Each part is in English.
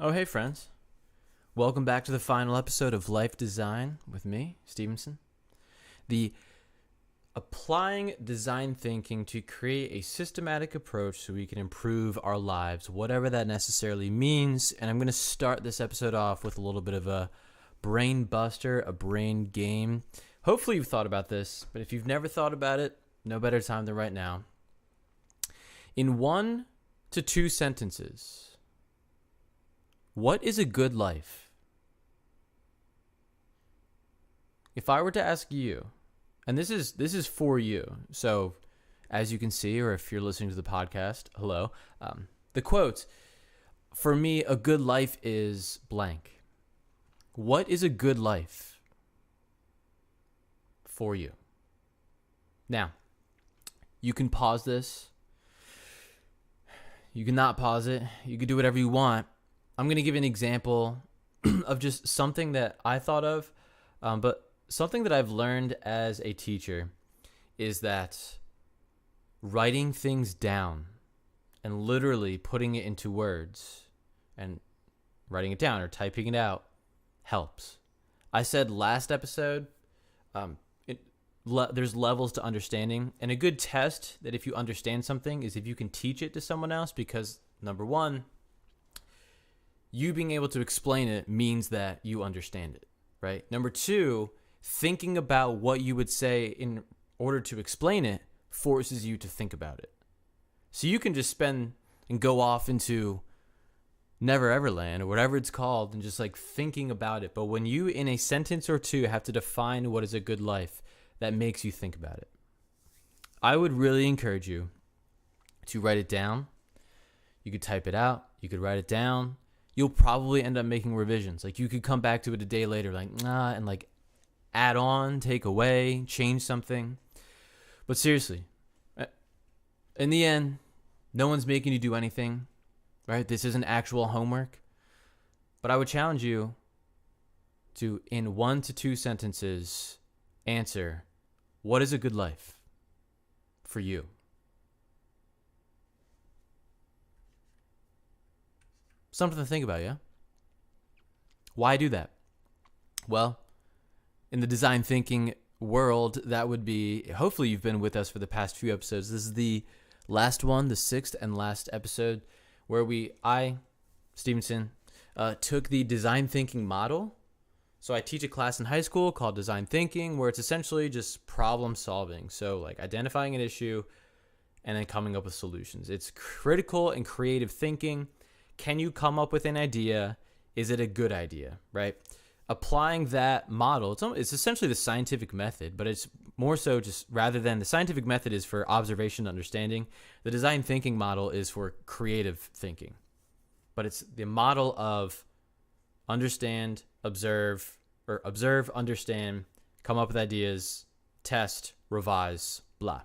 Oh, hey, friends. Welcome back to the final episode of Life Design with me, Stevenson. The applying design thinking to create a systematic approach so we can improve our lives, whatever that necessarily means. And I'm going to start this episode off with a little bit of a brain buster, a brain game. Hopefully you've thought about this, but if you've never thought about it, no better time than right now. In 1 to 2 sentences, what is a good life? If I were to ask you, and this is for you, so as you can see, or if you're listening to the podcast, hello, the quote, for me, a good life is blank. What is a good life for you? Now, you can pause this. You can not pause it. You can do whatever you want. I'm going to give an example of just something that I thought of, but something that I've learned as a teacher is that writing things down and literally putting it into words and writing it down or typing it out helps. I said last episode, there's levels to understanding, and a good test that if you understand something is if you can teach it to someone else, because number one, you being able to explain it means that you understand it, right? Number two, thinking about what you would say in order to explain it forces you to think about it. So you can just spend and go off into Never Ever Land or whatever it's called and just like thinking about it. But when you in a sentence or two have to define what is a good life, that makes you think about it. I would really encourage you to write it down. You could type it out. You could write it down. You'll probably end up making revisions. Like you could come back to it a day later, and like add on, take away, change something. But seriously, in the end, no one's making you do anything, right? This isn't actual homework. But I would challenge you to, in 1 to 2 sentences, answer, what is a good life for you? Something to think about, yeah? Why do that? Well, in the design thinking world, that would be, hopefully you've been with us for the past few episodes. This is the last one, the 6th and last episode, where I, Stevenson, took the design thinking model. So I teach a class in high school called design thinking, where it's essentially just problem solving. So like identifying an issue and then coming up with solutions. It's critical and creative thinking. Can you come up with an idea? Is it a good idea, right? Applying that model, it's essentially the scientific method, but it's more so just rather than the scientific method is for observation and understanding, the design thinking model is for creative thinking. But it's the model of understand, observe, understand, come up with ideas, test, revise, blah.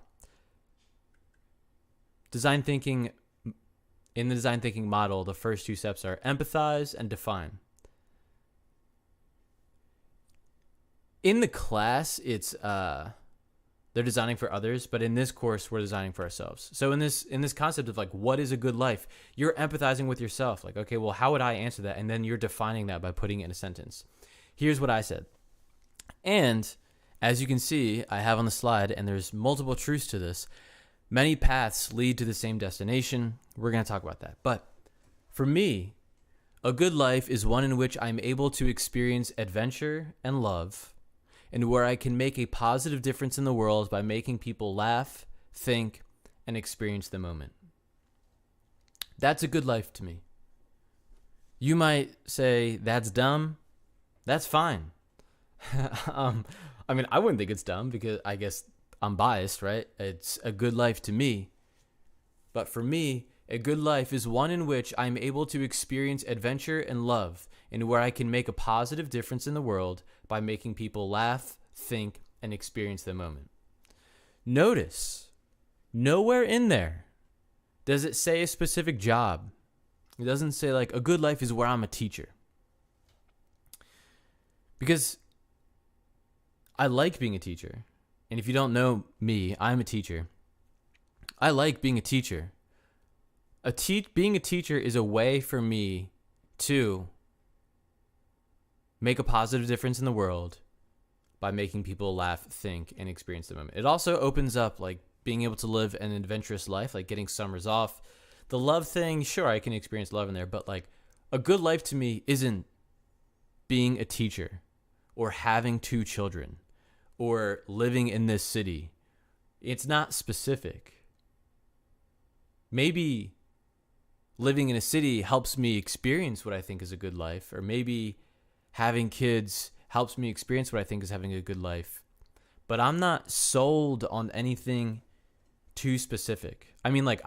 In the design thinking model, the first 2 steps are empathize and define. In the class, it's they're designing for others, but in this course, we're designing for ourselves. So in this concept of like, what is a good life? You're empathizing with yourself. Like, okay, well, how would I answer that? And then you're defining that by putting it in a sentence. Here's what I said. And as you can see, I have on the slide, and there's multiple truths to this. Many paths lead to the same destination. We're going to talk about that. But for me, a good life is one in which I'm able to experience adventure and love, and where I can make a positive difference in the world by making people laugh, think, and experience the moment. That's a good life to me. You might say, that's dumb. That's fine. I mean, I wouldn't think it's dumb because I guess I'm biased, right? It's a good life to me. But for me, a good life is one in which I'm able to experience adventure and love, and where I can make a positive difference in the world by making people laugh, think, and experience the moment. Notice, nowhere in there does it say a specific job. It doesn't say like a good life is where I'm a teacher. Because I like being a teacher. And if you don't know me, I'm a teacher. I like being a teacher. Being a teacher is a way for me 2, make a positive difference in the world by making people laugh, think, and experience the moment. It also opens up like being able to live an adventurous life, like getting summers off. The love thing, sure, I can experience love in there, but like a good life to me isn't being a teacher or having 2 children or living in this city. It's not specific. Maybe living in a city helps me experience what I think is a good life, or maybe having kids helps me experience what I think is having a good life. But I'm not sold on anything too specific. I mean, like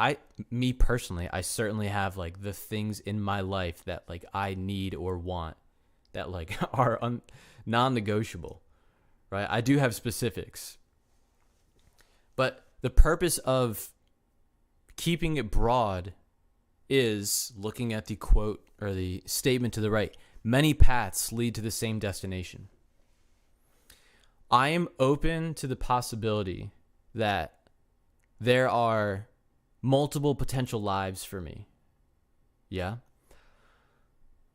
me personally, I certainly have like the things in my life that like I need or want that like are non-negotiable, right? I do have specifics. But the purpose of keeping it broad is looking at the quote or the statement to the right. Many paths lead to the same destination. I am open to the possibility that there are multiple potential lives for me. Yeah.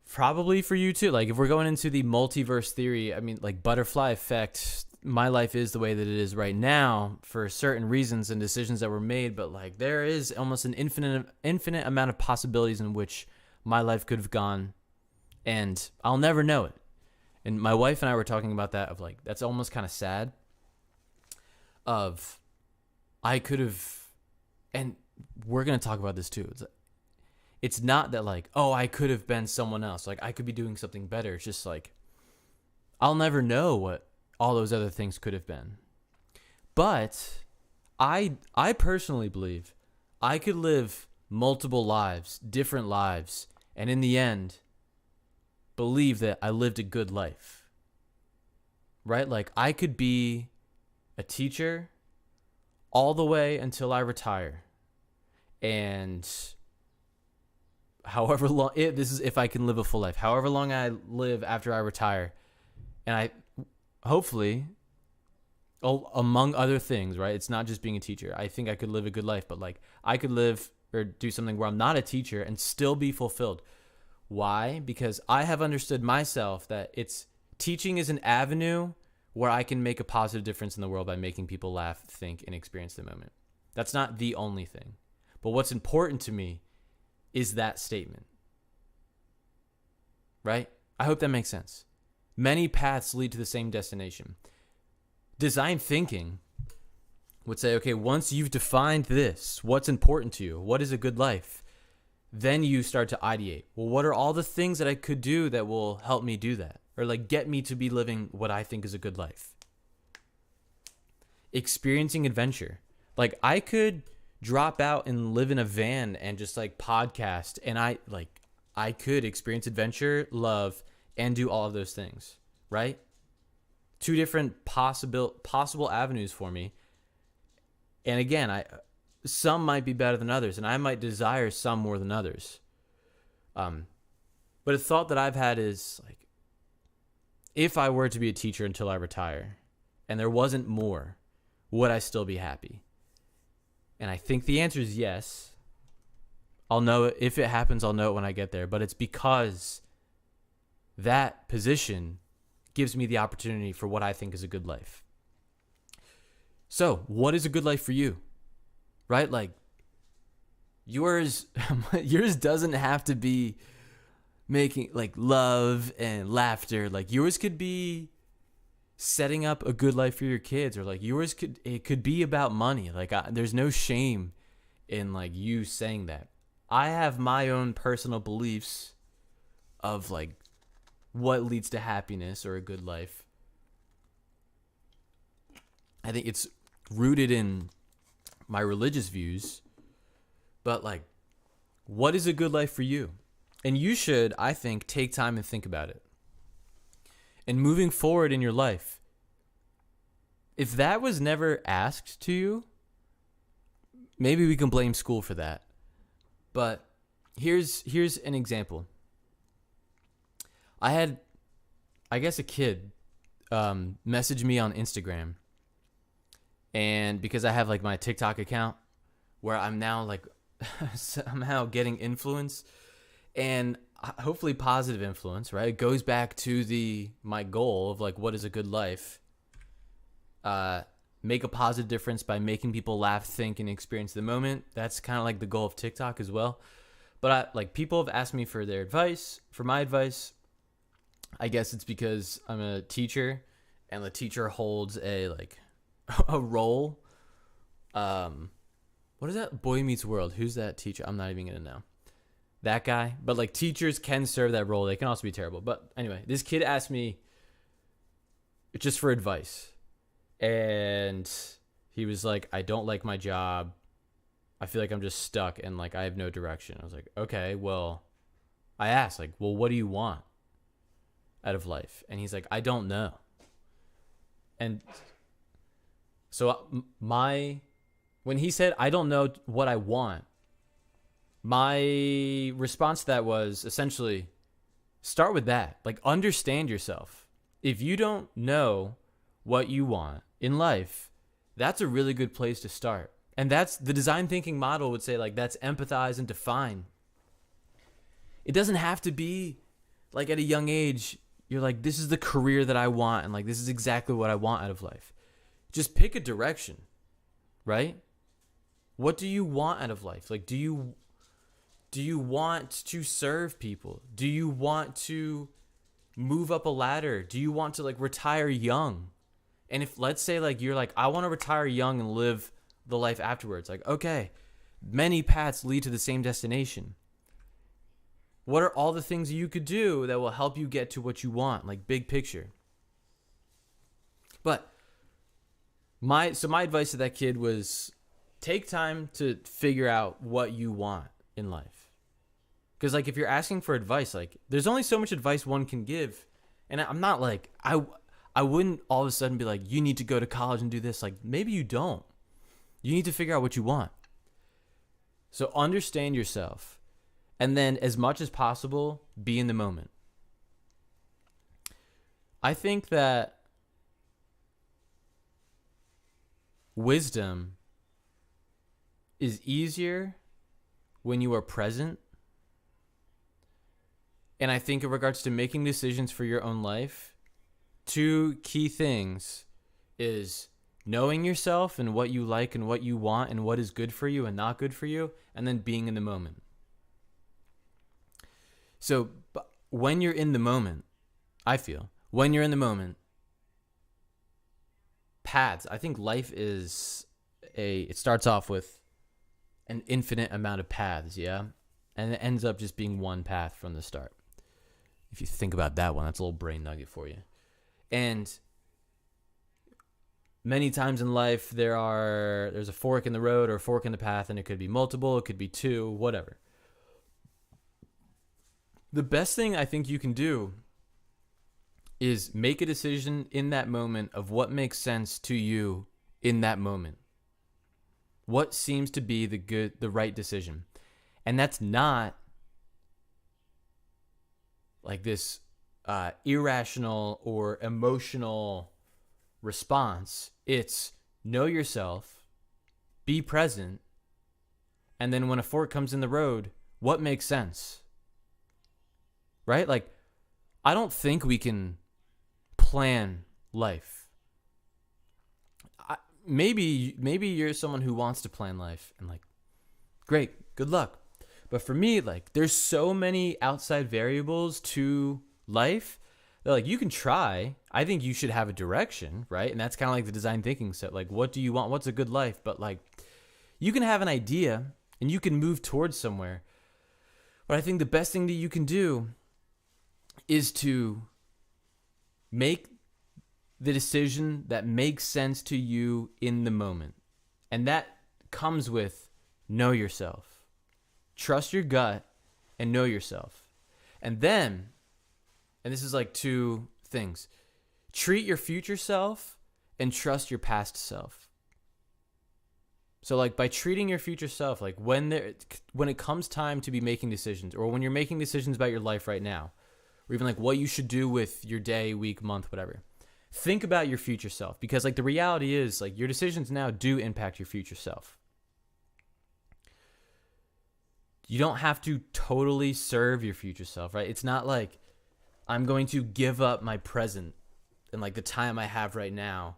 Probably for you too. Like if we're going into the multiverse theory, I mean, like butterfly effect, my life is the way that it is right now for certain reasons and decisions that were made, but like there is almost an infinite amount of possibilities in which my life could have gone, and I'll never know it. And my wife and I were talking about that, of like, that's almost kind of sad. Of I could have, and we're going to talk about this too. It's not that like, oh, I could have been someone else. Like I could be doing something better. It's just like, I'll never know what all those other things could have been. But I personally believe I could live multiple lives, different lives, and in the end, believe that I lived a good life. Right? Like I could be a teacher all the way until I retire. And however long, this is if I can live a full life, however long I live after I retire. And I hopefully, among other things, right? It's not just being a teacher. I think I could live a good life, but like I could live or do something where I'm not a teacher and still be fulfilled. Why? Because I have understood myself that teaching is an avenue where I can make a positive difference in the world by making people laugh, think, and experience the moment. That's not the only thing. But what's important to me is that statement. Right? I hope that makes sense. Many paths lead to the same destination. Design thinking would say, okay, once you've defined this, what's important to you? What is a good life? Then you start to ideate. Well, what are all the things that I could do that will help me do that? Or like get me to be living what I think is a good life. Experiencing adventure. Like I could drop out and live in a van and just like podcast, and I could experience adventure, love, and do all of those things, right? 2 different possible avenues for me. And again, some might be better than others, and I might desire some more than others. But a thought that I've had is like, if I were to be a teacher until I retire, and there wasn't more, would I still be happy? And I think the answer is yes. I'll know it. If it happens, I'll know it when I get there. But it's because that position gives me the opportunity for what I think is a good life. So, what is a good life for you? Right? Like, yours doesn't have to be making like love and laughter. Like yours could be setting up a good life for your kids, or like it could be about money. Like there's no shame in like you saying that. I have my own personal beliefs of like what leads to happiness or a good life. I think it's rooted in my religious views, but like, what is a good life for you? And you should, I think, take time and think about it. And moving forward in your life, if that was never asked to you, maybe we can blame school for that. But here's an example. I had, I guess, a kid message me on Instagram. And because I have like my TikTok account where I'm now like somehow getting influence. And hopefully positive influence, right? It goes back to my goal of like, what is a good life? Make a positive difference by making people laugh, think, and experience the moment. That's kind of like the goal of TikTok as well. But people have asked me for their advice, for my advice. I guess it's because I'm a teacher, and the teacher holds a role. What is that? Boy Meets World. Who's that teacher? I'm not even gonna know. That guy. But like, teachers can serve that role. They can also be terrible. But anyway, this kid asked me just for advice. And he was like, I don't like my job. I feel like I'm just stuck and like I have no direction. I was like, okay, well, I asked like, well, what do you want out of life? And he's like, I don't know. And so when he said, I don't know what I want, my response to that was essentially, start with that. Like, understand yourself. If you don't know what you want in life, that's a really good place to start. And that's the design thinking model would say, like, that's empathize and define. It doesn't have to be like at a young age, you're like, this is the career that I want. And like, this is exactly what I want out of life. Just pick a direction, right? What do you want out of life? Like, do you want to serve people? Do you want to move up a ladder? Do you want to like retire young? And if, let's say, like, you're like, I want to retire young and live the life afterwards. Like, okay, many paths lead to the same destination. What are all the things you could do that will help you get to what you want? Like, big picture. But my advice to that kid was, take time to figure out what you want in life. Because like, if you're asking for advice, like, there's only so much advice one can give. And I'm not like, I wouldn't all of a sudden be like, you need to go to college and do this. Like, maybe you don't. You need to figure out what you want. So understand yourself. And then, as much as possible, be in the moment. I think that wisdom is easier when you are present. And I think in regards to making decisions for your own life, two key things is knowing yourself and what you like and what you want and what is good for you and not good for you, and then being in the moment. So when you're in the moment, I feel, when you're in the moment, paths, I think life is it starts off with an infinite amount of paths, yeah? And it ends up just being one path from the start. If you think about that one, that's a little brain nugget for you. And many times in life, there's a fork in the road or a fork in the path, and it could be multiple, it could be two, whatever. The best thing I think you can do is make a decision in that moment of what makes sense to you in that moment. What seems to be the right decision. And that's not like this irrational or emotional response. It's know yourself, be present, and then when a fork comes in the road, what makes sense? Right? Like, I don't think we can plan life. Maybe you're someone who wants to plan life, and like, great, good luck. But for me, like, there's so many outside variables to life that, like, you can try. I think you should have a direction, right? And that's kind of like the design thinking set. Like, what do you want? What's a good life? But like, you can have an idea and you can move towards somewhere. But I think the best thing that you can do is to make the decision that makes sense to you in the moment. And that comes with know yourself. Trust your gut and know yourself. And then, and this is like two things, treat your future self and trust your past self. So like, by treating your future self, like when it comes time to be making decisions, or when you're making decisions about your life right now, or even like what you should do with your day, week, month, whatever, think about your future self, because like the reality is, like, your decisions now do impact your future self. you don't have to totally serve your future self, right? It's not like I'm going to give up my present and like the time I have right now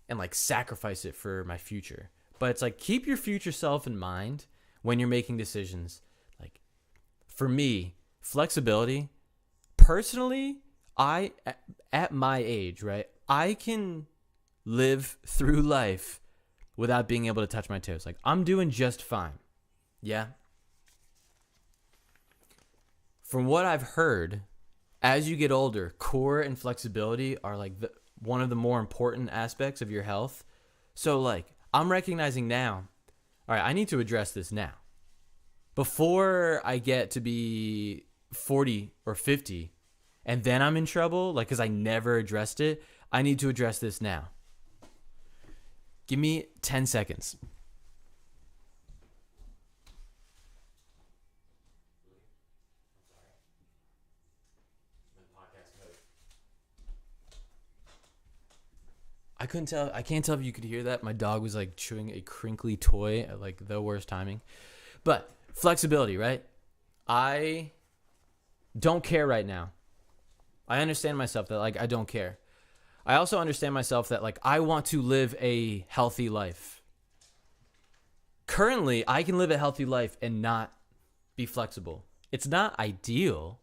and like sacrifice it for my future. But it's like, keep your future self in mind when you're making decisions. Like, for me, flexibility, personally, at my age, right, I can live through life without being able to touch my toes. Like, I'm doing just fine. Yeah. From what I've heard, as you get older, core and flexibility are like one of the more important aspects of your health. So like, I'm recognizing now, all right, I need to address this now. Before I get to be 40 or 50, and then I'm in trouble, like, because I never addressed it, I need to address this now. Give me 10 seconds. I can't tell if you could hear that. My dog was like chewing a crinkly toy at like the worst timing. But flexibility, right? I don't care right now. I understand myself that like I don't care. I also understand myself that like I want to live a healthy life. Currently, I can live a healthy life and not be flexible. It's not ideal,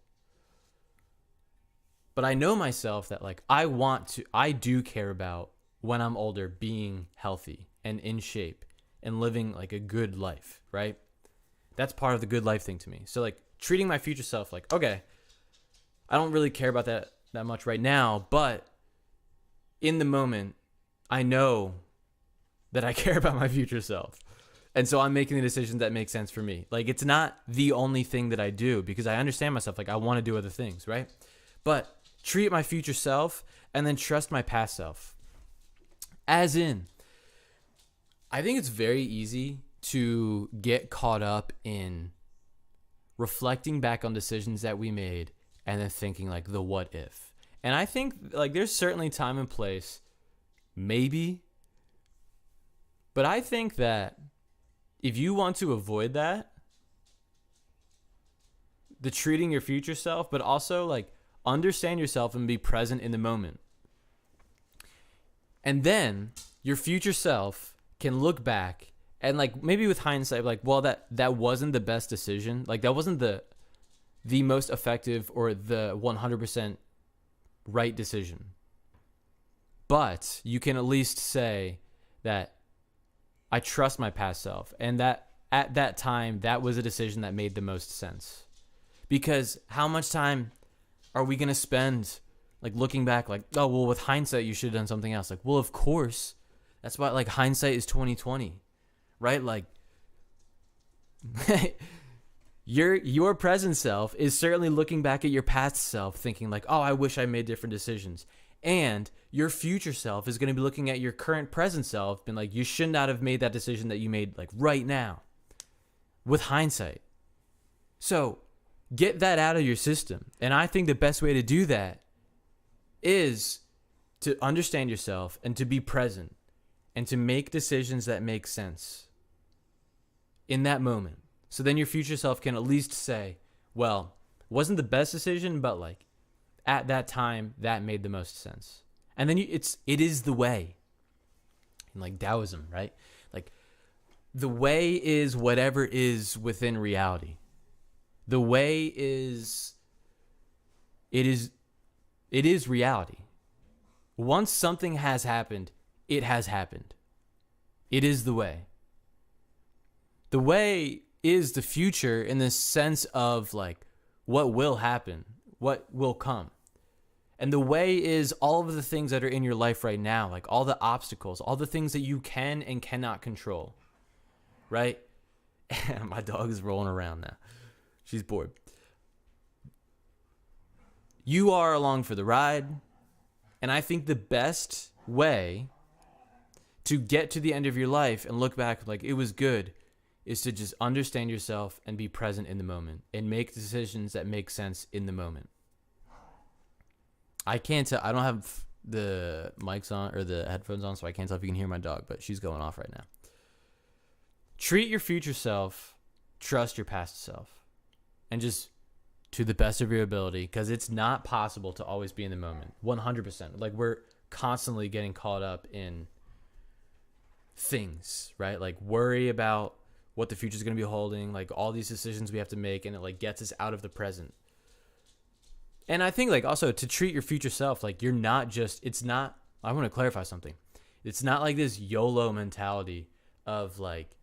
but I know myself that like I do care about when I'm older being healthy and in shape and living like a good life, right? That's part of the good life thing to me. So like treating my future self like, okay, I don't really care about that much right now, but in the moment, I know that I care about my future self. And so I'm making the decisions that make sense for me. Like, it's not the only thing that I do because I understand myself. Like, I want to do other things, right? But treat my future self and then trust my past self. As in, I think it's very easy to get caught up in reflecting back on decisions that we made and then thinking like the what if. And I think like there's certainly time and place, maybe. But I think that if you want to avoid that, the treating your future self, but also like understand yourself and be present in the moment. And then your future self can look back and like maybe with hindsight, like, well, that wasn't the best decision. Like that wasn't the most effective or the 100% right decision. But you can at least say that I trust my past self and that at that time, that was a decision that made the most sense. Because how much time are we going to spend like looking back like, oh, well, with hindsight, you should have done something else. Like, well, of course. That's why like hindsight is 20/20, right? Like your present self is certainly looking back at your past self thinking like, oh, I wish I made different decisions. And your future self is going to be looking at your current present self and like, you should not have made that decision that you made like right now with hindsight. So get that out of your system. And I think the best way to do that is to understand yourself and to be present and to make decisions that make sense in that moment. So then your future self can at least say, well, wasn't the best decision, but like at that time that made the most sense. And then it is the way. In like Taoism, right? Like the way is whatever is within reality. The way is reality. Once something has happened, it has happened. It is the way. The way is the future in the sense of like what will happen, what will come. And the way is all of the things that are in your life right now, like all the obstacles, all the things that you can and cannot control, right? My dog is rolling around now. She's bored. You are along for the ride. And I think the best way to get to the end of your life and look back like it was good is to just understand yourself and be present in the moment and make decisions that make sense in the moment. I can't tell. I don't have the mics on or the headphones on, so I can't tell if you can hear my dog, but she's going off right now. Treat your future self trust your past self and just to the best of your ability, because it's not possible to always be in the moment 100%. Like, we're constantly getting caught up in things, right? Like, worry about what the future is going to be holding, like all these decisions we have to make, and it like gets us out of the present. And I think like also to treat your future self like you're not just, it's not, I want to clarify something. It's not like this YOLO mentality of like,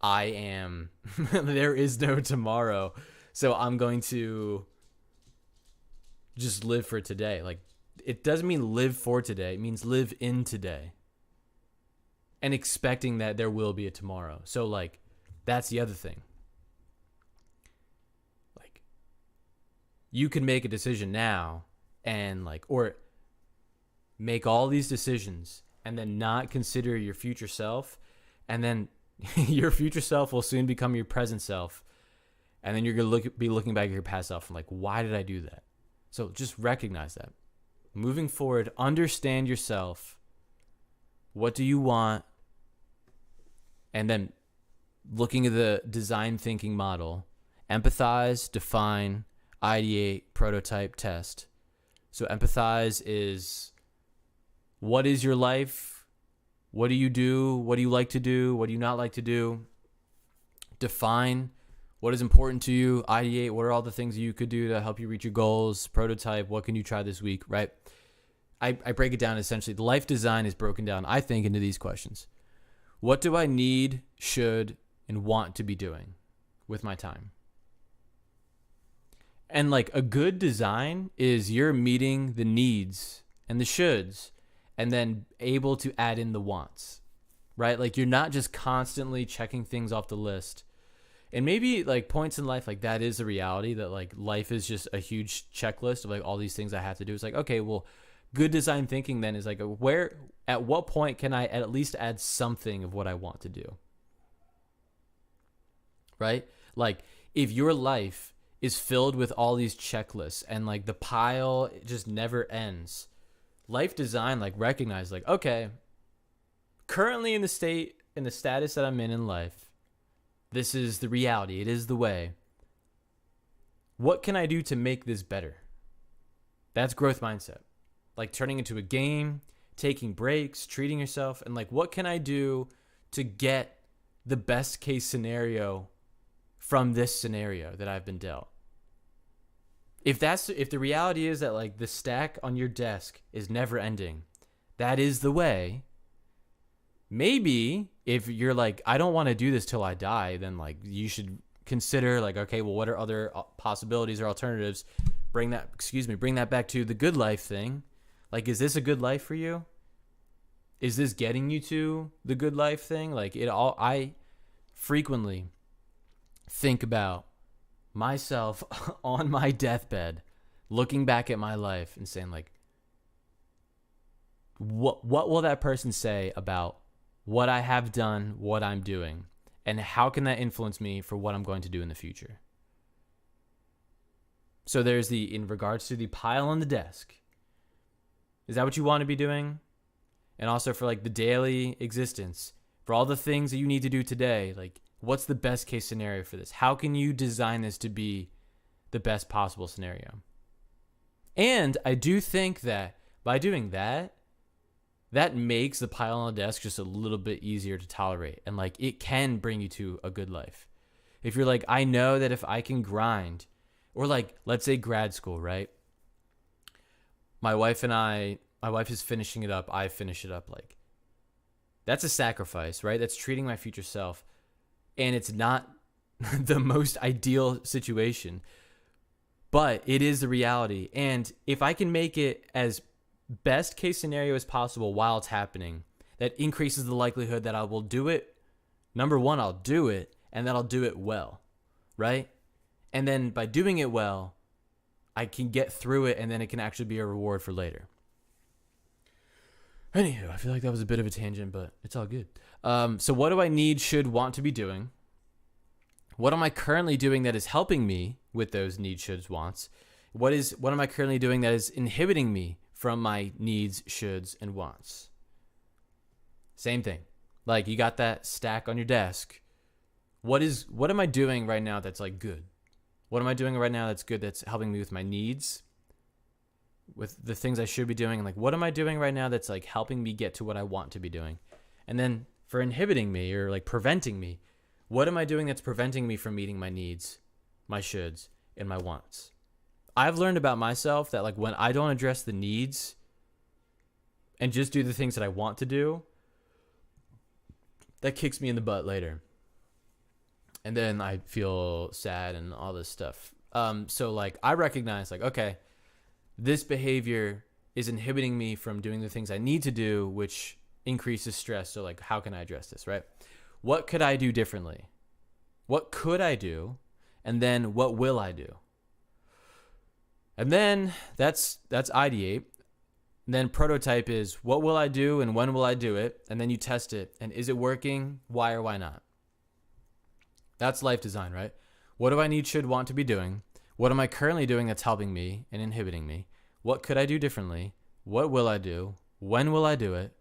I am, there is no tomorrow, so I'm going to just live for today. Like, it doesn't mean live for today. It means live in today and expecting that there will be a tomorrow. So like, that's the other thing. Like, you can make a decision now and like, or make all these decisions and then not consider your future self, and then your future self will soon become your present self, and then you're gonna be looking back at your past self and like, why did I do that? So just recognize that. Moving forward, understand yourself. What do you want? And then looking at the design thinking model, empathize, define, ideate, prototype, test. So empathize is, what is your life? What do you do? What do you like to do? What do you not like to do? Define, what is important to you? Ideate, what are all the things you could do to help you reach your goals? Prototype, what can you try this week, right? I break it down essentially. The life design is broken down, I think, into these questions. What do I need, should, and want to be doing with my time? And like, a good design is you're meeting the needs and the shoulds and then able to add in the wants, right? Like, you're not just constantly checking things off the list. And maybe like points in life, like that is a reality, that like life is just a huge checklist of like all these things I have to do. It's like, okay, well, good design thinking then is like, where, at what point can I at least add something of what I want to do? Right? Like, if your life is filled with all these checklists and like the pile just never ends, life design, like, recognize like, okay, currently in the status that I'm in life, this is the reality. It is the way. What can I do to make this better? That's growth mindset. Like, turning into a game, taking breaks, treating yourself, and like, what can I do to get the best case scenario from this scenario that I've been dealt? If the reality is that like the stack on your desk is never ending, that is the way. Maybe if you're like, I don't want to do this till I die, then like you should consider like, okay, well, what are other possibilities or alternatives? Bring that back to the good life thing. Like, is this a good life for you? Is this getting you to the good life thing? Like, I frequently think about myself on my deathbed, looking back at my life and saying like, what will that person say about what I have done, what I'm doing, and how can that influence me for what I'm going to do in the future? So there's in regards to the pile on the desk, is that what you want to be doing? And also for like the daily existence, for all the things that you need to do today, like, what's the best case scenario for this? How can you design this to be the best possible scenario? And I do think that by doing that, that makes the pile on the desk just a little bit easier to tolerate. And like, it can bring you to a good life. If you're like, I know that if I can grind, or like, let's say grad school, right? My wife is finishing it up. I finish it up. Like, that's a sacrifice, right? That's treating my future self. And it's not the most ideal situation, but it is the reality. And if I can make it as best case scenario as possible while it's happening, that increases the likelihood that I will do it. Number one, I'll do it, and that I'll do it well, right? And then by doing it well, I can get through it, and then it can actually be a reward for later. Anywho, I feel like that was a bit of a tangent, but it's all good. So what do I need, should, want to be doing? What am I currently doing that is helping me with those needs, shoulds, wants? What am I currently doing that is inhibiting me from my needs, shoulds, and wants? Same thing. Like, you got that stack on your desk. what am I doing right now that's like good? What am I doing right now that's good, that's helping me with my needs, with the things I should be doing? And like, what am I doing right now that's like helping me get to what I want to be doing? And then for inhibiting me or like preventing me, what am I doing that's preventing me from meeting my needs, my shoulds, and my wants? I've learned about myself that like when I don't address the needs and just do the things that I want to do, that kicks me in the butt later. And then I feel sad and all this stuff. So like I recognize like, okay, this behavior is inhibiting me from doing the things I need to do, which increases stress. So like, how can I address this, right? What could I do differently? What could I do? And then what will I do? And then that's ideate. And then prototype is what will I do and when will I do it? And then you test it. And is it working? Why or why not? That's life design, right? What do I need, should, want to be doing? What am I currently doing that's helping me and inhibiting me? What could I do differently? What will I do? When will I do it?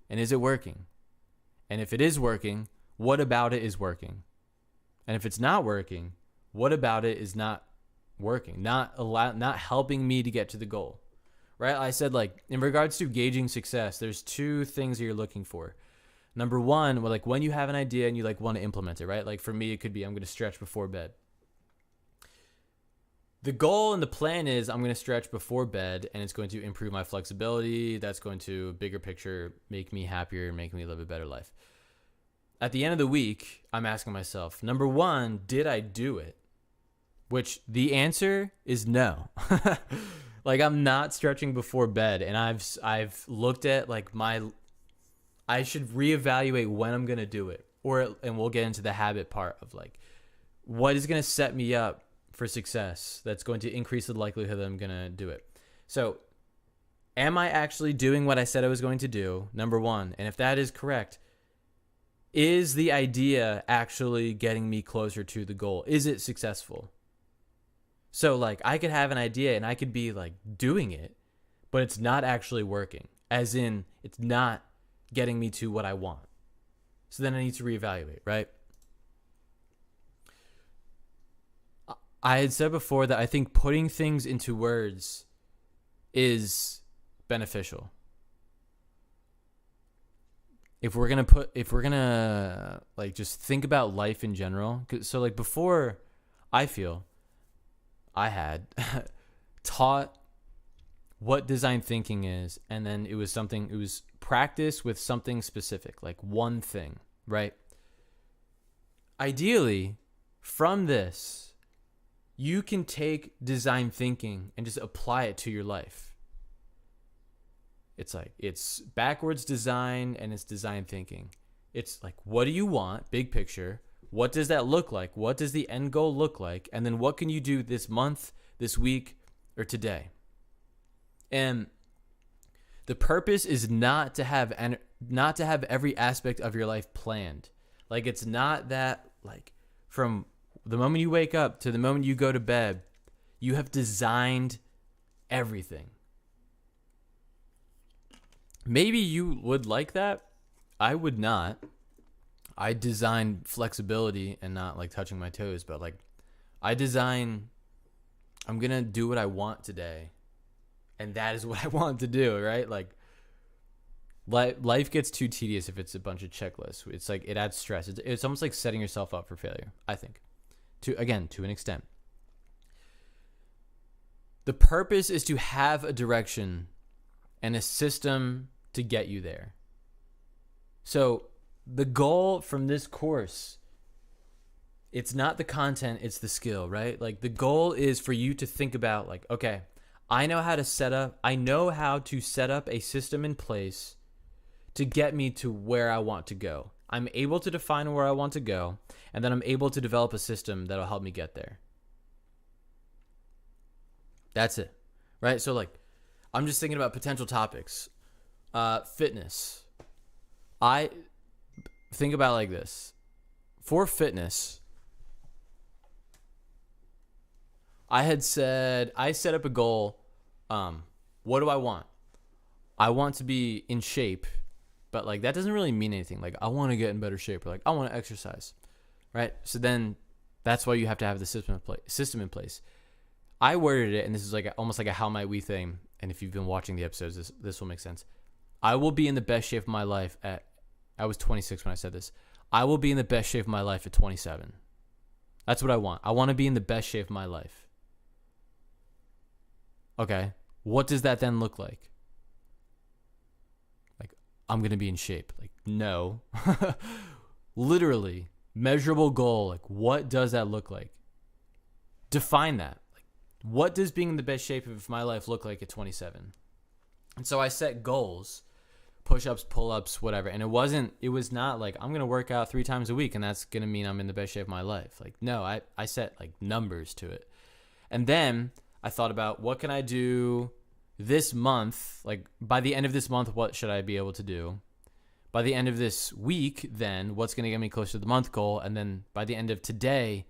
And is it working? And if it is working, what about it is working? And if it's not working, what about it is not working? Not helping me to get to the goal, right? I said like in regards to gauging success, there's two things that you're looking for. Number one, well, like when you have an idea and you like want to implement it, right? Like for me, it could be I'm going to stretch before bed. The goal and the plan is I'm going to stretch before bed and it's going to improve my flexibility. That's going to, bigger picture, make me happier, make me live a better life. At the end of the week, I'm asking myself, number one, did I do it? Which the answer is no. Like I'm not stretching before bed, and I've looked at like I should reevaluate when I'm going to do it. And we'll get into the habit part of like, what is going to set me up for success that's going to increase the likelihood that I'm going to do it. So am I actually doing what I said I was going to do? Number one. And if that is correct, is the idea actually getting me closer to the goal? Is it successful? So like I could have an idea and I could be like doing it, but it's not actually working. As in it's not getting me to what I want. So then I need to reevaluate, right? I had said before that I think putting things into words is beneficial. If we're gonna like just think about life in general. So like before, I feel I had taught what design thinking is, and then it was practice with something specific, like one thing, right? Ideally, from this, you can take design thinking and just apply it to your life. It's like, it's backwards design and it's design thinking. It's like, what do you want? Big picture. What does that look like? What does the end goal look like? And then what can you do this month, this week, or today? And the purpose is not to have every aspect of your life planned. Like it's not that like from the moment you wake up to the moment you go to bed, you have designed everything. Maybe you would like that. I would not. I design flexibility and not like touching my toes, but like I'm going to do what I want today. And that is what I want to do, right? Like life gets too tedious if it's a bunch of checklists. It's like it adds stress. It's almost like setting yourself up for failure, I think. To an extent. The purpose is to have a direction and a system to get you there. So the goal from this course, it's not the content, it's the skill, right? Like the goal is for you to think about like, okay, I know how to set up a system in place to get me to where I want to go. I'm able to define where I want to go, and then I'm able to develop a system that'll help me get there. That's it, right? So like, I'm just thinking about potential topics. Fitness. I think about it like this. For fitness, I set up a goal. What do I want? I want to be in shape, but like that doesn't really mean anything. Like I want to get in better shape, or like I want to exercise. right? So then that's why you have to have the system in place. I worded it, and this is like almost like a how might we thing. And if you've been watching the episodes, this will make sense. I will be in the best shape of my life I was 26 when I said this. I will be in the best shape of my life at 27. That's what I want. I want to be in the best shape of my life. Okay. What does that then look like? Like, I'm going to be in shape. Like, no. Literally, measurable goal. Like, what does that look like? Define that. Like, what does being in the best shape of my life look like at 27? And so I set goals, push-ups, pull-ups, whatever. And it was not like, I'm going to work out 3 times a week and that's going to mean I'm in the best shape of my life. Like, no, I set like numbers to it. And then I thought about what can I do this month? Like by the end of this month, what should I be able to do? By the end of this week, then what's going to get me closer to the month goal? And then by the end of today,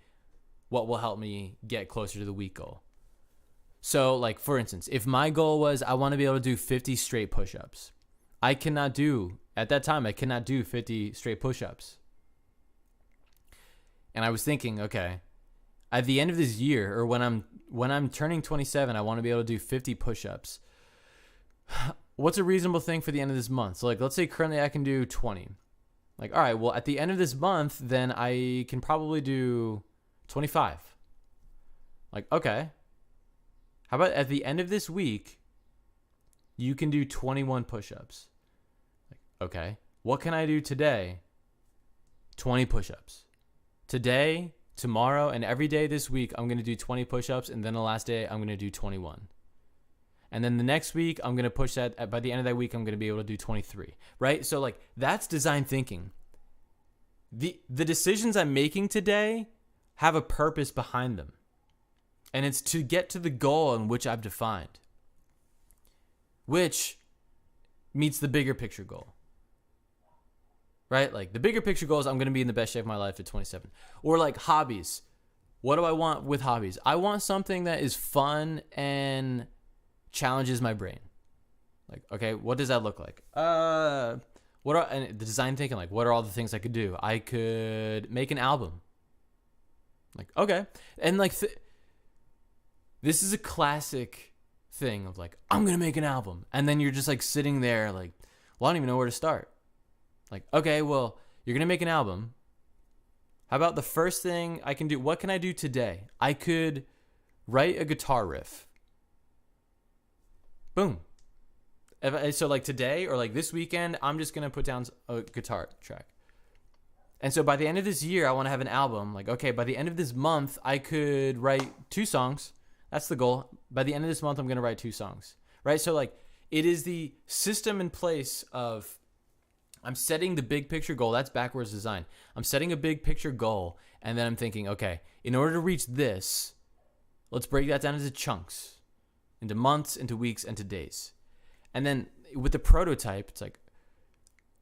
what will help me get closer to the week goal? So like, for instance, if my goal was I want to be able to do 50 straight push-ups, I cannot do 50 straight push-ups. And I was thinking, okay, at the end of this year, or when I'm turning 27, I want to be able to do 50 push-ups. What's a reasonable thing for the end of this month? So like, let's say currently I can do 20. Like, all right, well at the end of this month, then I can probably do 25. Like, okay. How about at the end of this week, you can do 21 push-ups. Like, okay. What can I do today? 20 push-ups. Today, tomorrow, and every day this week, I'm going to do 20 push-ups, and then the last day, I'm going to do 21. And then the next week, I'm going to push that. By the end of that week, I'm going to be able to do 23, right? So like, that's design thinking. The decisions I'm making today have a purpose behind them. And it's to get to the goal in which I've defined, which meets the bigger picture goal, right? Like the bigger picture goal is I'm going to be in the best shape of my life at 27. Or like hobbies. What do I want with hobbies? I want something that is fun and challenges my brain. Like, okay, what does that look like? And the design thinking, like, what are all the things I could do? I could make an album. Like, okay. And like, this is a classic thing of like, I'm going to make an album. And then you're just like sitting there like, well, I don't even know where to start. Like, okay, well, you're going to make an album. How about the first thing I can do? What can I do today? I could write a guitar riff. Boom. So like today or like this weekend, I'm just going to put down a guitar track. And so by the end of this year, I want to have an album. Like, okay, by the end of this month, I could write 2 songs. That's the goal. By the end of this month, I'm going to write 2 songs, right? So like it is the system in place of I'm setting the big picture goal. That's backwards design. I'm setting a big picture goal. And then I'm thinking, okay, in order to reach this, let's break that down into chunks, into months, into weeks, into days. And then with the prototype, it's like,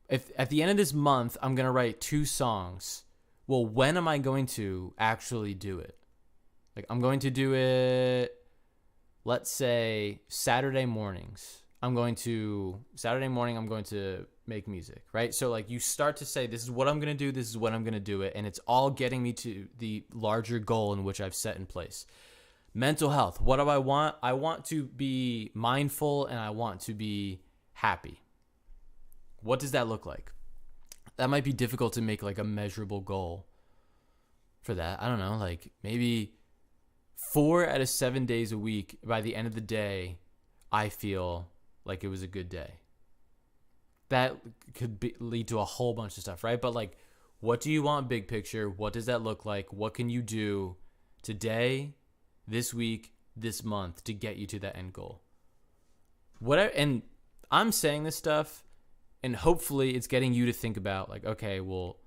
if at the end of this month, I'm going to write 2 songs, well, when am I going to actually do it? Like, I'm going to do it, let's say, Saturday mornings. Saturday morning, I'm going to make music, right? So, like, you start to say, this is what I'm going to do, this is when I'm going to do it, and it's all getting me to the larger goal in which I've set in place. Mental health. What do I want? I want to be mindful, and I want to be happy. What does that look like? That might be difficult to make, like, a measurable goal for that. I don't know, like, maybe 4 out of 7 days a week, by the end of the day, I feel like it was a good day. That could lead to a whole bunch of stuff, right? But like, what do you want big picture? What does that look like? What can you do today, this week, this month to get you to that end goal? And I'm saying this stuff, and hopefully it's getting you to think about like, okay, well,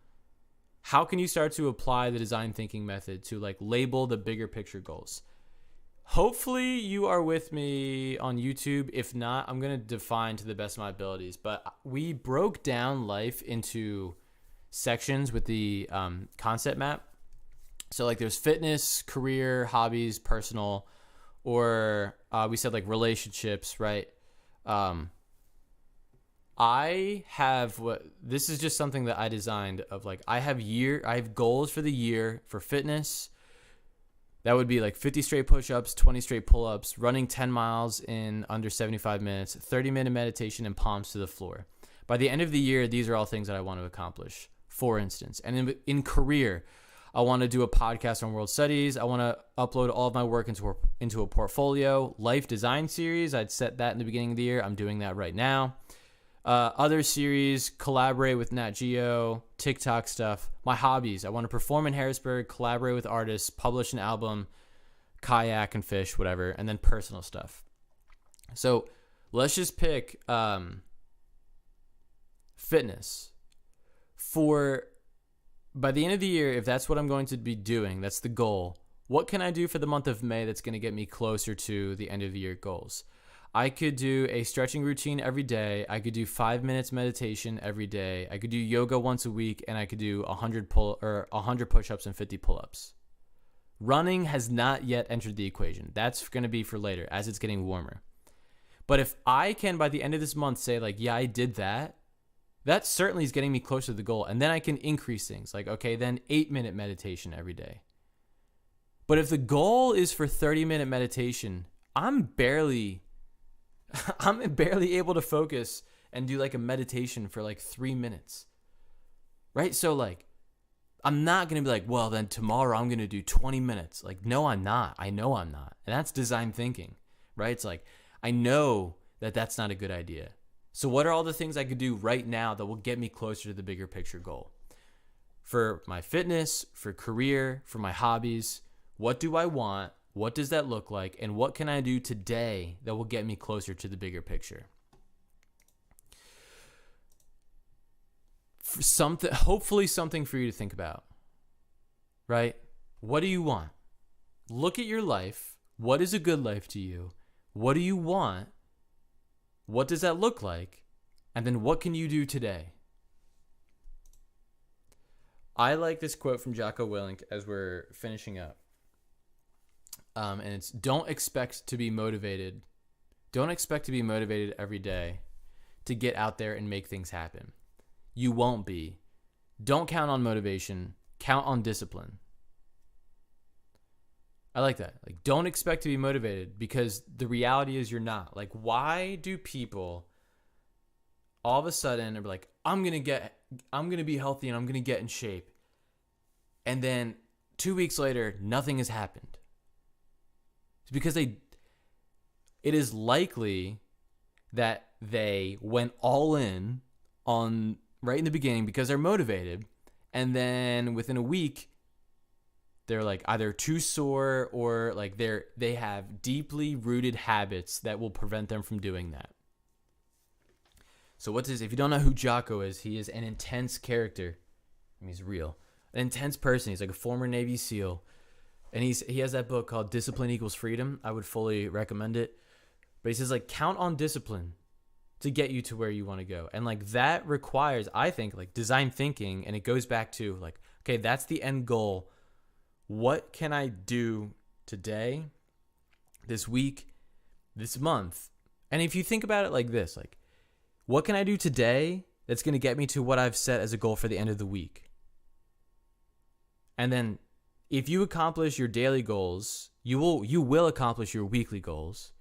how can you start to apply the design thinking method to like label the bigger picture goals? Hopefully you are with me on YouTube. If not, I'm going to define to the best of my abilities. But we broke down life into sections with the concept map. So like there's fitness, career, hobbies, personal, or we said like relationships, right? This is just something that I designed of like, I have goals for the year for fitness. That would be like 50 straight push-ups, 20 straight pull-ups, running 10 miles in under 75 minutes, 30-minute meditation, and palms to the floor. By the end of the year, these are all things that I want to accomplish, for instance. And in career, I want to do a podcast on world studies. I want to upload all of my work into a portfolio. Life design series, I'd set that in the beginning of the year. I'm doing that right now. Other series, collaborate with Nat Geo, TikTok stuff. My hobbies, I want to perform in Harrisburg, collaborate with artists, publish an album, kayak and fish, whatever, and then personal stuff. So let's just pick fitness. By the end of the year, if that's what I'm going to be doing, that's the goal, what can I do for the month of May that's going to get me closer to the end of the year goals? I could do a stretching routine every day. I could do 5 minutes meditation every day. I could do yoga once a week, and I could do 100 push-ups and 50 pull-ups. Running has not yet entered the equation. That's going to be for later as it's getting warmer. But if I can, by the end of this month, say like, yeah, I did that, that certainly is getting me closer to the goal. And then I can increase things like, okay, then 8-minute meditation every day. But if the goal is for 30-minute meditation, I'm barely able to focus and do like a meditation for like 3 minutes, right? So like, I'm not going to be like, well, then tomorrow I'm going to do 20 minutes. Like, no, I'm not. I know I'm not. And that's design thinking, right? It's like, I know that that's not a good idea. So what are all the things I could do right now that will get me closer to the bigger picture goal? For my fitness, for career, for my hobbies, what do I want? What does that look like? And what can I do today that will get me closer to the bigger picture? Hopefully something for you to think about, right? What do you want? Look at your life. What is a good life to you? What do you want? What does that look like? And then what can you do today? I like this quote from Jocko Willink as we're finishing up. And it's, don't expect to be motivated. Don't expect to be motivated every day to get out there and make things happen. You won't be. Don't count on motivation. Count on discipline. I like that. Like, don't expect to be motivated because the reality is you're not. Like, why do people all of a sudden are like, I'm going to be healthy and I'm going to get in shape. And then 2 weeks later, nothing has happened. It's because it is likely that they went all in on right in the beginning because they're motivated. And then within a week, they're like either too sore or like they have deeply rooted habits that will prevent them from doing that. So if you don't know who Jocko is, he is an intense character. I mean, he's real. An intense person. He's like a former Navy SEAL. And he has that book called Discipline Equals Freedom. I would fully recommend it. But he says, like, count on discipline to get you to where you want to go. And, like, that requires, I think, like, design thinking. And it goes back to, like, okay, that's the end goal. What can I do today, this week, this month? And if you think about it like this, like, what can I do today that's going to get me to what I've set as a goal for the end of the week? And then if you accomplish your daily goals, you will accomplish your weekly goals,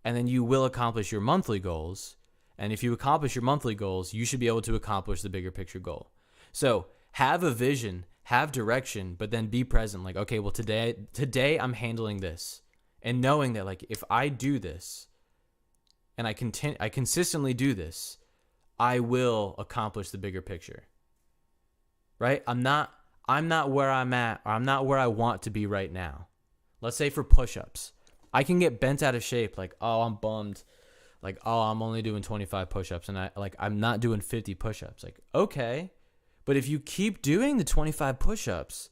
and then you will accomplish your monthly goals. And if you accomplish your monthly goals, you should be able to accomplish the bigger picture goal. So have a vision, have direction, but then be present. Like, okay, well, today I'm handling this, and knowing that, like, if I do this and I consistently do this, I will accomplish the bigger picture. Right? I'm not where I'm at, or I'm not where I want to be right now. Let's say for push-ups, I can get bent out of shape. Like, oh, I'm bummed. Like, oh, I'm only doing 25 push-ups and I'm not doing 50 push-ups. Like, okay. But if you keep doing the 25 push-ups,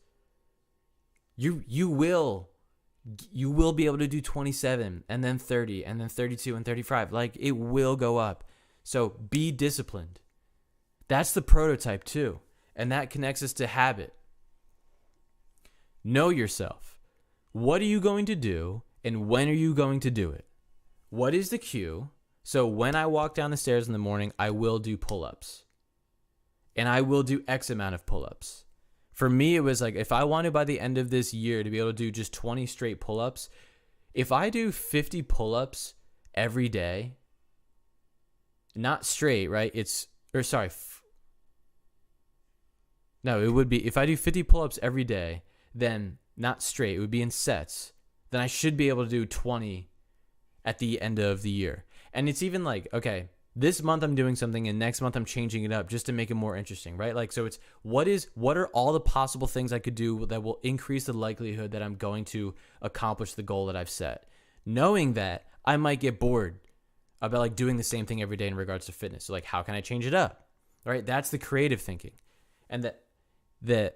you will be able to do 27 and then 30 and then 32 and 35. Like, it will go up. So be disciplined. That's the prototype too. And that connects us to habit. Know yourself. What are you going to do and when are you going to do it? What is the cue? So when I walk down the stairs in the morning, I will do pull-ups. And I will do X amount of pull-ups. For me, it was like, if I wanted by the end of this year to be able to do just 20 straight pull-ups, if I do 50 pull-ups every day, not straight, right? No, it would be, if I do 50 pull-ups every day, then not straight, it would be in sets. Then I should be able to do 20 at the end of the year. And it's even like, okay, this month I'm doing something and next month I'm changing it up just to make it more interesting, right? Like, so it's what are all the possible things I could do that will increase the likelihood that I'm going to accomplish the goal that I've set. Knowing that I might get bored about like doing the same thing every day in regards to fitness. So like, how can I change it up? Right? That's the creative thinking. And the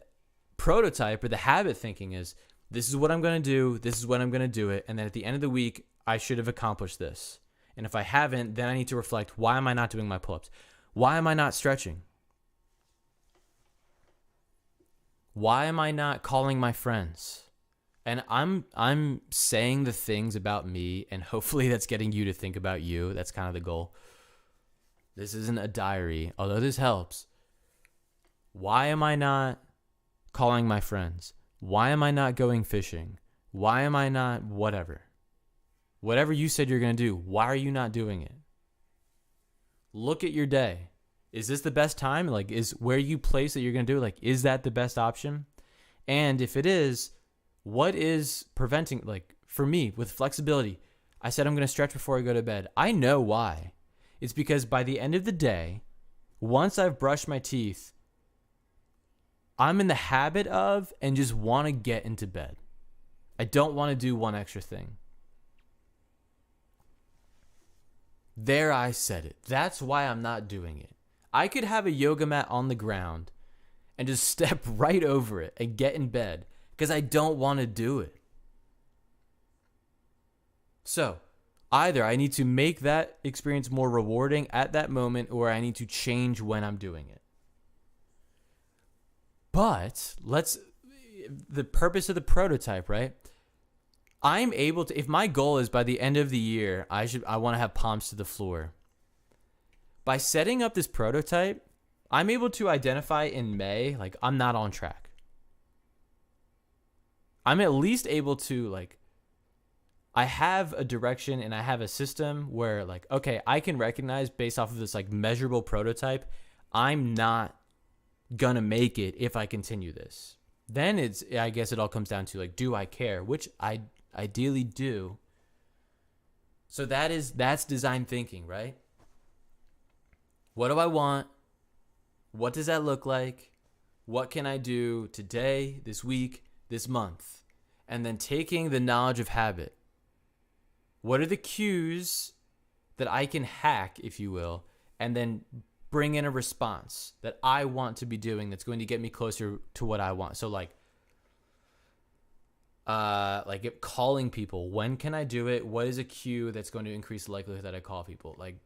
prototype or the habit thinking is, this is what I'm going to do. This is when I'm going to do it. And then at the end of the week, I should have accomplished this. And if I haven't, then I need to reflect, why am I not doing my pull-ups? Why am I not stretching? Why am I not calling my friends? And I'm saying the things about me, and hopefully that's getting you to think about you. That's kind of the goal. This isn't a diary, although this helps. Why am I not calling my friends? Why am I not going fishing? Why am I not whatever? Whatever you said you're going to do, why are you not doing it? Look at your day. Is this the best time? Like, is where you place that you're going to do it, like, is that the best option? And if it is, what is preventing, like, for me, with flexibility, I said I'm going to stretch before I go to bed. I know why. It's because by the end of the day, once I've brushed my teeth, I'm in the habit of and just want to get into bed. I don't want to do one extra thing. There, I said it. That's why I'm not doing it. I could have a yoga mat on the ground and just step right over it and get in bed because I don't want to do it. So, either I need to make that experience more rewarding at that moment, or I need to change when I'm doing it. But the purpose of the prototype, right? I'm able to, if my goal is by the end of the year, I want to have palms to the floor. By setting up this prototype, I'm able to identify in May, like, I'm not on track. I'm at least able to, like, I have a direction and I have a system where, like, okay, I can recognize based off of this, like, measurable prototype, I'm not gonna make it if I continue this. Then I guess it all comes down to, like, do I care? Which I ideally do. So that's design thinking, right? What do I want? What does that look like? What can I do today, this week, this month? And then taking the knowledge of habit. What are the cues that I can hack, if you will, and then bring in a response that I want to be doing that's going to get me closer to what I want. So like calling people. When can I do it? What is a cue that's going to increase the likelihood that I call people? Like,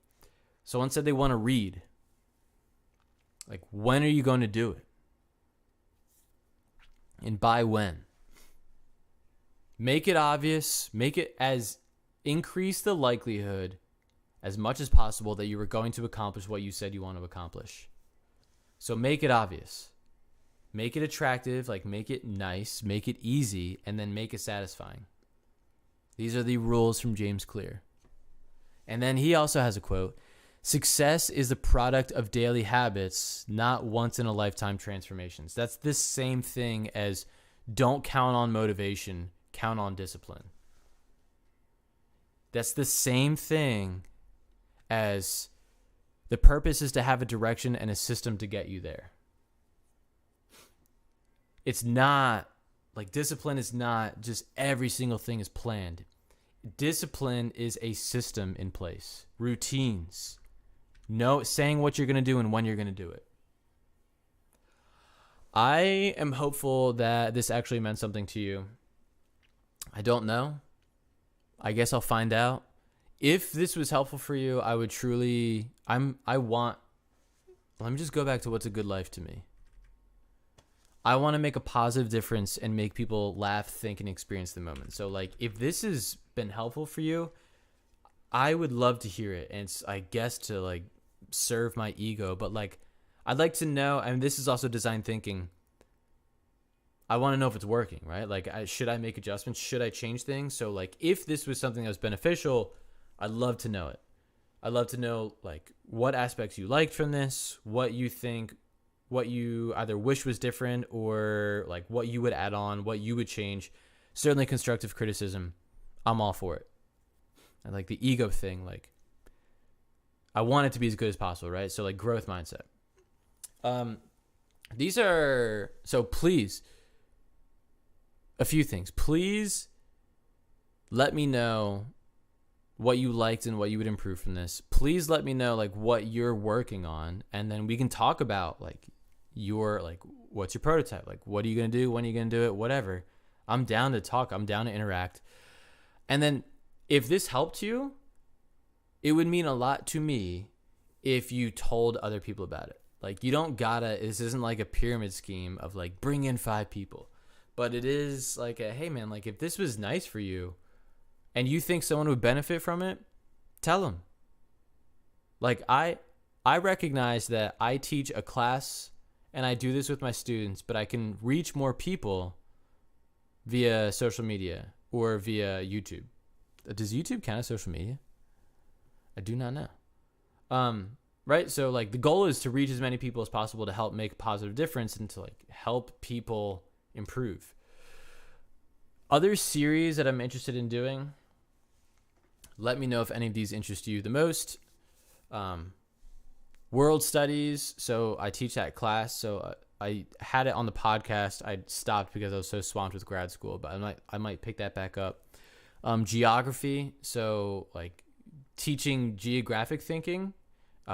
someone said they want to read. Like, when are you going to do it? And by when? Make it obvious. Make it increase the likelihood as much as possible that you are going to accomplish what you said you want to accomplish. So make it obvious. Make it attractive, like make it nice, make it easy, and then make it satisfying. These are the rules from James Clear. And then he also has a quote: success is the product of daily habits, not once-in-a-lifetime transformations. That's the same thing as don't count on motivation, count on discipline. That's the same thing as the purpose is to have a direction and a system to get you there. It's not, like, discipline is not just every single thing is planned. Discipline is a system in place. Routines. Saying what you're going to do and when you're going to do it. I am hopeful that this actually meant something to you. I don't know. I guess I'll find out. If this was helpful for you, I would truly, let me just go back to what's a good life to me. I want to make a positive difference and make people laugh, think, and experience the moment. So, like, if this has been helpful for you, I would love to hear it, and it's, I guess, to like serve my ego, but like I'd like to know, and this is also design thinking. I want to know if it's working, right? Like, should I make adjustments? Should I change things? So like, if this was something that was beneficial, I'd love to know it. I'd love to know like what aspects you liked from this, what you think, what you either wish was different, or like what you would add on, what you would change. Certainly constructive criticism. I'm all for it. And like the ego thing, like I want it to be as good as possible, right? So like growth mindset. These are, so please, a few things. Please let me know what you liked and what you would improve from this. Please let me know like what you're working on, and then we can talk about like your, like, what's your prototype? Like, what are you going to do? When are you going to do it? Whatever. I'm down to talk. I'm down to interact. And then if this helped you, it would mean a lot to me if you told other people about it. Like, you don't gotta, this isn't like a pyramid scheme of like bring in 5 people, but it is like a, hey man, like if this was nice for you and you think someone would benefit from it, tell them. Like I recognize that I teach a class and I do this with my students, but I can reach more people via social media or via YouTube. Does YouTube count as social media? I do not know. Right? So like the goal is to reach as many people as possible to help make a positive difference and to like help people improve. Other series that I'm interested in doing, let me know if any of these interest you the most. World studies. So I teach that class. So I had it on the podcast. I stopped because I was so swamped with grad school, but I might pick that back up. Geography. So like teaching geographic thinking,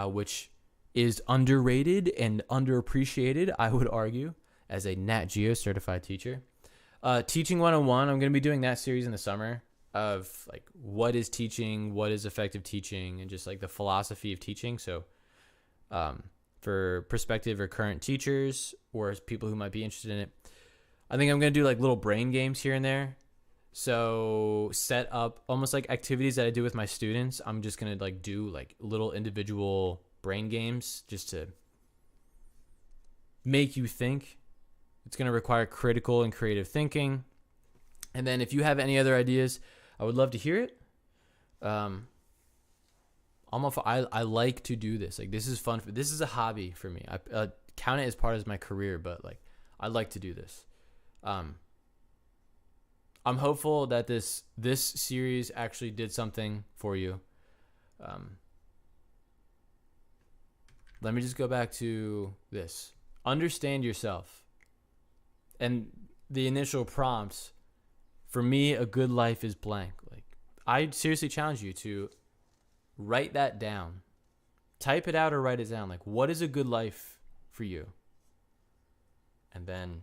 which is underrated and underappreciated, I would argue, as a Nat Geo certified teacher. Teaching 101, I'm going to be doing that series in the summer of like what is teaching, what is effective teaching, and just like the philosophy of teaching. So for prospective or current teachers or people who might be interested in it, I think I'm going to do like little brain games here and there. So set up almost like activities that I do with my students. I'm just going to like do like little individual brain games just to make you think. It's going to require critical and creative thinking. And then if you have any other ideas, I would love to hear it. I like to do this. Like this is fun. This is a hobby for me. I count it as part of my career, but like I like to do this. I'm hopeful that this series actually did something for you. Let me just go back to this. Understand yourself. And the initial prompts, for me, a good life is blank. Like, I seriously challenge you to write that down. Type it out or write it down. Like, what is a good life for you? And then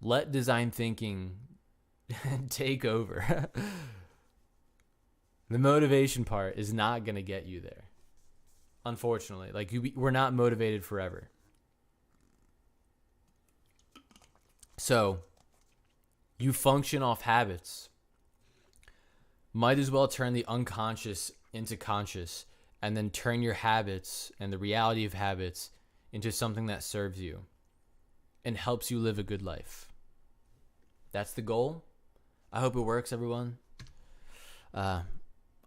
let design thinking take over. The motivation part is not going to get you there. Unfortunately, like we're not motivated forever. So you function off habits. Might as well turn the unconscious into conscious and then turn your habits and the reality of habits into something that serves you and helps you live a good life. That's the goal. I hope it works, everyone.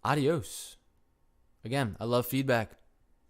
Adios. Again, I love feedback.